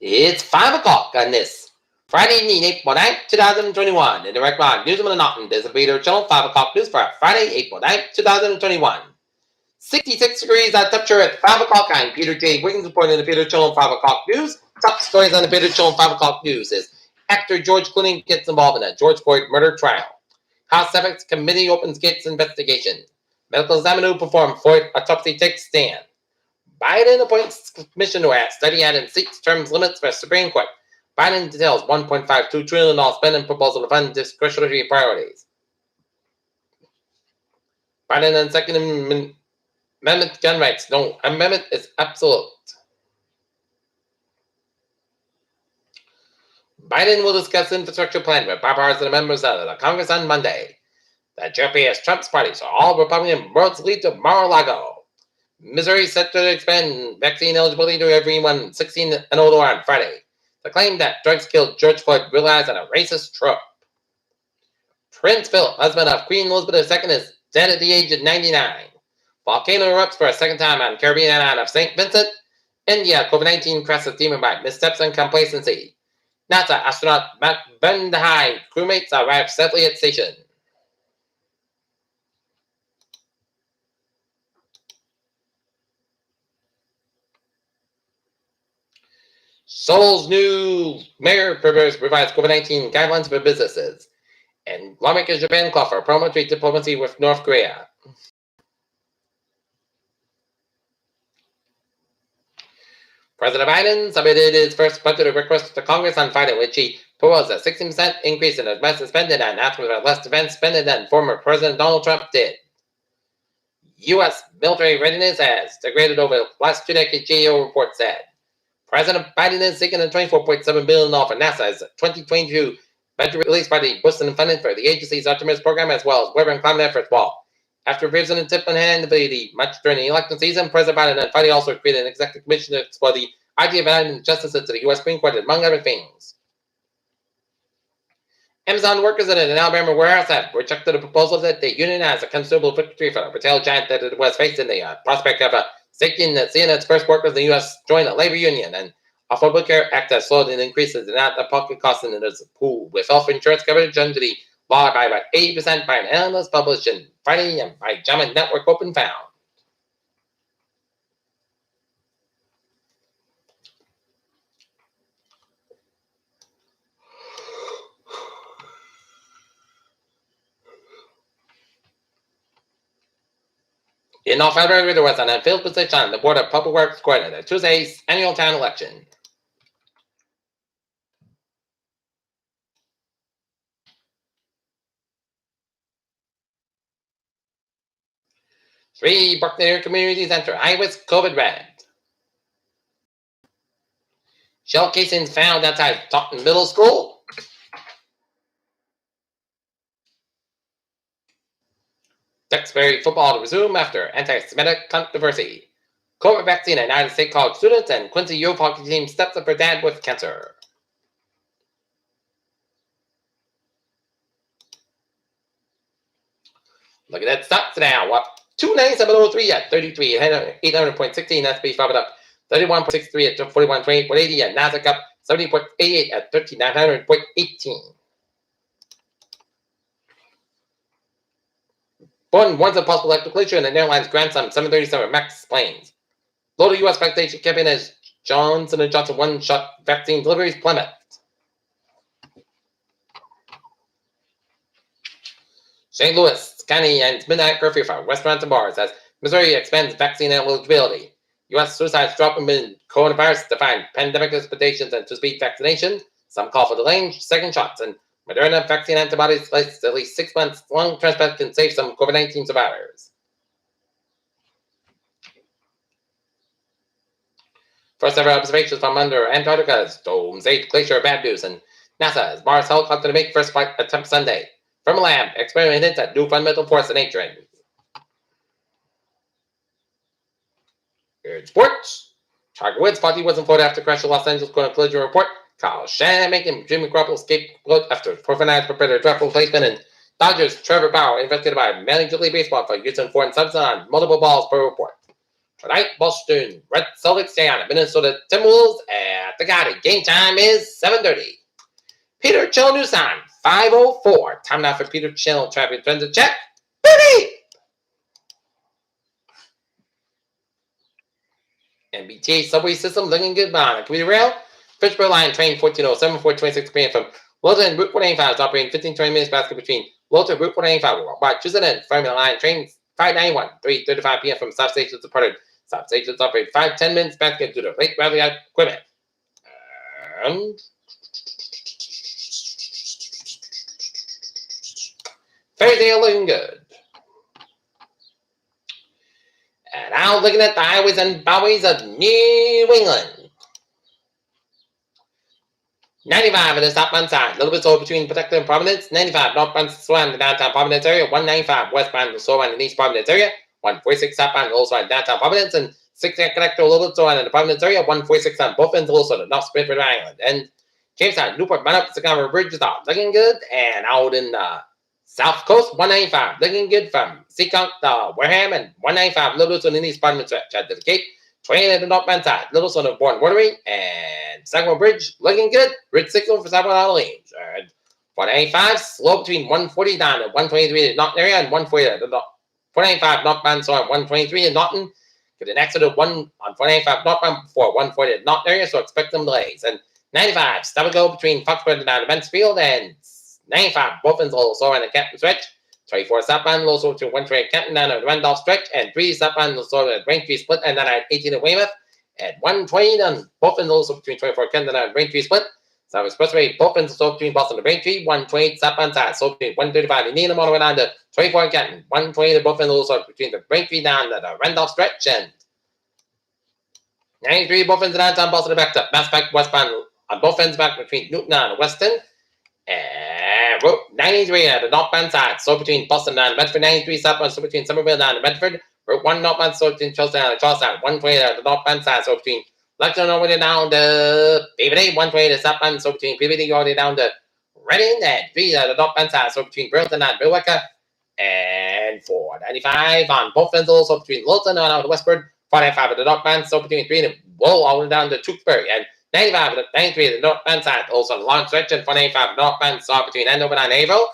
It's 5 o'clock on this Friday evening, April 9th, 2021. In direct live news of the Norton, this is Peter Channel 5 o'clock news for Friday, April 9th, 2021. 66 degrees at temperature at 5 o'clock. I'm Peter J. Wiggins reporting the Peter Channel 5 o'clock news. Top stories on the Peter Channel 5 o'clock news is actor George Clooney gets involved in a George Floyd murder trial. House Ethics Committee opens case investigation. Medical examiner who performed Floyd autopsy takes stand. Biden appoints commission to study and seeks terms limits for Supreme Court. Biden details $1.52 trillion spending proposal to fund discretionary priorities. Biden and Second Amendment gun rights. No amendment is absolute. Biden will discuss infrastructure plan with bipartisan members of the Congress on Monday. The GOP is Trump's party, so all Republican votes lead to Mar-a-Lago. Missouri set to expand vaccine eligibility to everyone 16 and older on Friday. The claim that drugs killed George Floyd relies on a racist trope. Prince Philip, husband of Queen Elizabeth II, is dead at the age of 99. Volcano erupts for a second time on Caribbean island of St. Vincent. India, COVID-19 crisis demon by missteps and complacency. NASA astronaut Matt Bendahai crewmates arrive safely at station. Seoul's new mayor proposed revised COVID-19 guidelines for businesses. And lawmakers Japan call for parliamentary diplomacy with North Korea. President Biden submitted his first budget request to Congress on Friday, which he proposed a 16% increase in domestic spending and asked for less defense spending than former President Donald Trump did. U.S. military readiness has degraded over the last 2 decades, GAO report said. President Biden is seeking a $24.7 billion for NASA's 2022 budget released by the boosting funding for the agency's Artemis program as well as weather and climate efforts. While after President tip on hand much during the election season, President Biden and Friday also created an executive commission to explore the idea of adding justices to the U.S. Supreme Court, among other things. Amazon workers in an Alabama warehouse have rejected a proposal that they unionize a considerable victory for the retail giant that it was facing the prospect of seeing its first workers in the U.S. join a labor union, and Affordable Care Act has slowed and increases in out-of-pocket costs in its pool, with health insurance coverage under the law by about 80% by an analyst published in Friday and by JAMA Network Open found. In North February, there was an unfilled position on the Board of Public Works Coordinator at Tuesday's annual town election. Three Buckner communities enter high-risk COVID red. Shell casings found outside Taunton Middle School. Duxbury football to resume after anti-Semitic controversy. COVID vaccine at United States college students, and Quincy youth hockey team steps up for dad with cancer. Look at that stocks now. Up 297.03 at 33, 800.16. S&P 5 up 31.63 at 41.28.80, and Nasdaq up 70.88 at 13900.18. Boeing warns of possible electrical issue in an airline's Grand Slam 737 MAX planes. Local U.S. vaccination campaign as Johnson & Johnson one-shot vaccine deliveries plummet. St. Louis County ends midnight curfew for restaurants and bars as Missouri expands vaccine eligibility. U.S. suicides drop amid coronavirus-defined pandemic expectations and to speed vaccination. Some call for delaying second shots, and Moderna vaccine antibodies last at least 6 months. Lung transplant can save some COVID-19 survivors. First ever observations from under Antarctica's Dome's 8th glacier bad news, and NASA's Mars helicopter to make first flight attempt Sunday. From a lab, experiment hints at new fundamental force in nature. In sports, Tiger Woods thought he was in Florida after crash of Los Angeles collision report. Kyle Shannon and Jimmy Garoppolo scapegoat after Fortnite prepared draft replacement, and Dodgers Trevor Bauer investigated by Major League Baseball for using foreign substance on multiple balls per report. Tonight, Boston Red Celtics down at Minnesota Timberwolves at the Garden. Game time is 7:30. Peter Chill News Time, 5:04. Time now for Peter Chill. Traffic trends to check. Booty! MBTA subway system looking good on the commuter rail. Fitchburg Line train 1407, 426 p.m. from Wilton and Route 495 is operating 15-20 minutes basket between Wilton and Route 495. By Tuesday and Fairmont Line train 591, 3:35 p.m. from South Station departed. South Station operating 5-10 minutes basket due to late rally equipment. And Fairfield looking good. And now looking at the highways and byways of New England. 95 at the southbound side, a little bit slow between Protector and Providence. 95 northbound Swan, the downtown Providence area. 195 westbound the Swan and East Providence area. 146 southbound also in downtown Providence. And 6 connector a little bit slow in the Providence area. 146 on both ends also the North Springfield Island. And Jamestown, Newport, Mount Up, Sycamore Bridge is out looking good. And out in South Coast, 195 looking good from Seekonk to Wareham. And 195 little bit on the East Providence stretch at the Cape. Train at the northbound side, little son of Bourne Watery, and Sagamore Bridge looking good. Ridge signal for Sagamore Orleans. 185 slow between 140 down to 123 in Norton area and 140 at the 495 northbound so 123 in Norton. Get an exit of 1 on 495 northbound before 140 at Norton area, so expect them delays. And 95 stop and go between Foxborough and down to Mansfield, and 95 both ends also on the Captain stretch. 24 southbound also to 120 Canton down at Randolph stretch, and 3 southbound also at Braintree split, and then at 18 at Weymouth, at 120 on both ends also between 24 Canton and Braintree split. South Expressway both ends also between Boston and Braintree, 120 southbound side, so between 135 and Needham all the way down to 24 Canton, 120 to both ends also between the Braintree down to the Randolph stretch, and 93 both ends downtown Boston back to Mass back westbound on both ends back between Newton and Weston. And Route 93 at the northbound side, so between Boston and Bedford. 93 southbound, so between Somerville and Bedford. Route 1 northbound, so between Charlestown and Charlestown. 120 at the northbound side, so between Lexington all the way down to Peabody. 120 at the southbound, so between Peabody all the way down to Reading. And 3 at the northbound side, so between Burlington and Billwaker. And 495 on both ends, also between Littleton and out the westward. 495 at the northbound, so between 3 and Wool all the way down to Tewksbury. And 95 at 93 at the northbound side, also the long stretch, and 495 northbound side between Andover and Haverhill,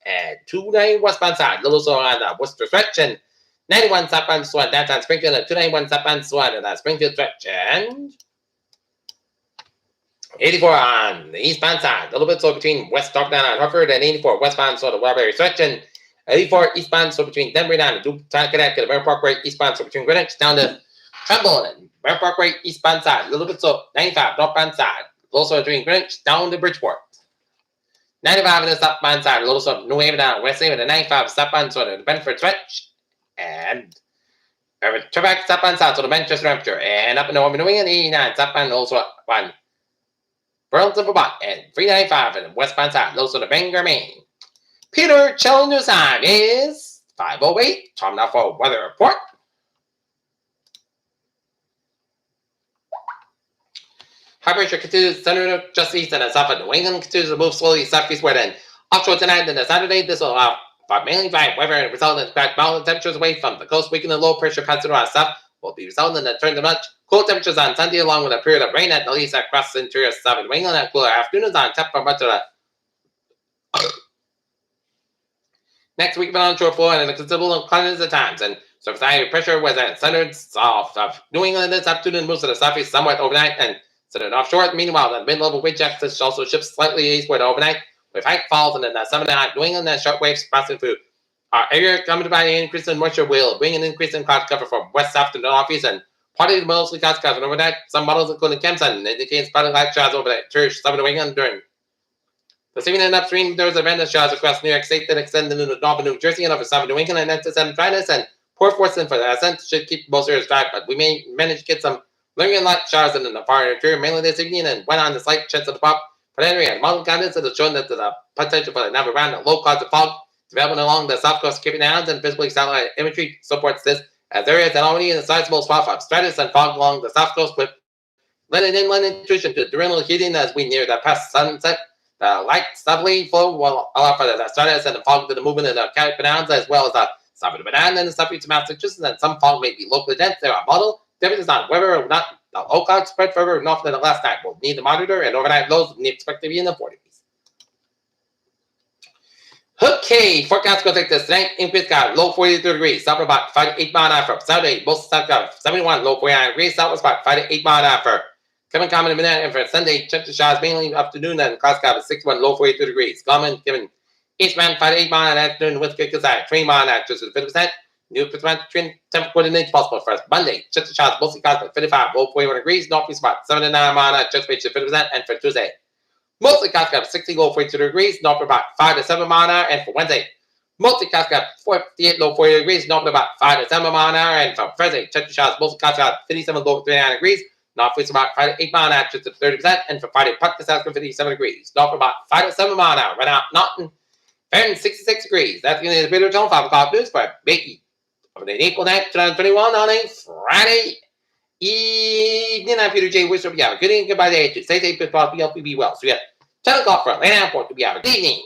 and 290 westbound side, little so on the Worcester stretch, and 91 southbound side downtown Springfield, and 291 southbound side at the Springfield stretch, and 84 on the eastbound side, a little bit so between West Darktown and Hartford, and 84 westbound so the Waterbury stretch, and 84 eastbound so between Denver down to Dupont, Connecticut, Bear Parkway eastbound so between Greenwich down to Trumbull and Bear Parkway eastbound side, a little bit so 95 northbound side, also between Greenwich down to Bridgeport. 95 on the southbound side, a little so New Haven down West Haven, and 95 southbound side of the Bedford stretch, and traffic southbound side so the Manchester Hampshire, and up in Northern New England, 89 southbound also on Burlington, Vermont, and 395 on the westbound side, also the Bangor, Maine. Peter Chill News Time is 5:08. Time now for weather report. High pressure continues center just east and south of New England, continues to move slowly southeastward and offshore tonight and Saturday. This will allow for mainly dry weather and result in cracked mountain temperatures away from the coast. Weakening the low pressure passing around south will be resulting in a turn to much cool temperatures on Sunday, along with a period of rain at the least across the interior south of New England, and cooler afternoons on tap for much of the next week, onshore Florida and a considerable inclination at times, and surface high pressure was at centered south of New England this afternoon, moves to the southeast somewhat overnight, and centered offshore. Meanwhile, the mid-level wind axis also shifts slightly eastward overnight, with high falls and then some of the New England and short waves passing through our area, coming by an increase in moisture will bring an increase in cloud cover from west south to northeast, and partly mostly clouds covered overnight. Some models, including Kempson, indicate spotted light showers over the church, southern New England during this evening and upstream. There was a random showers across New York State that extend into northern New Jersey and over southern New England, and that's the dryness and poor fortune for the ascent should keep most areas dry, but we may manage to get some lingering light showers in the far interior, mainly this evening, and went on the slight chance of the pop. For the area, model guidance has shown that the potential for another round of low clouds of fog developing along the south coast of Cape Islands, and visibly satellite imagery supports this, as areas that already in a sizable swath of stratus and fog along the south coast with lending inland intrusion to diurnal heating as we near the past sunset. The light southerly flow will allow for the stratus and the fog to the movement of the Cape Islands, as well as the South Banana and the southeast Massachusetts, and some fog may be locally dense. There are model. Temperatures on whether or not the low cloud spread further north than the last night. We'll need to monitor, and overnight lows we expect to be in the 40s. Okay, forecast going to take this tonight. Increase got low 42 degrees, south about 5 to 8 mile an hour for Saturday. Most south got 71, low 49 degrees, south was about 5 to 8 mile an hour for Kevin Common and midnight, and for Sunday, chance of showers mainly afternoon, and clouds got 61, low 42 degrees. Common, Kevin, eastbound 5 to 8 mile an hour afternoon, west kick side 3 mile an hour, just to 50%. New 50% temperature coordinates possible for us. Monday, chance of showers mostly clouds at 55, low 41 degrees, northeast about 7 to 9 mile an hour, just to 50%, and for Tuesday, mostly clouds got 60, low 42 degrees, north about 5 to 7 mile an hour, and for Wednesday, mostly clouds got 48, low 40 degrees, north about 5 to 7 mile an hour, and from Thursday, chance of showers mostly clouds got 57, low 39 degrees, northwest about 5 to 8 mile an hour, just to 30%, and for Friday, Puck to South 57 degrees, north about 5 to 7 mile an hour, right out Norton, Fahrenheit 66 degrees. That's going to be the video channel 5 o'clock news for Bakey of the April 9th, 2021 on a Friday evening. I'm Peter J. Wisdom. You have a good evening, goodbye day. Stay safe, be well. So yeah, 10 o'clock for Atlanta Airport to be have a good evening.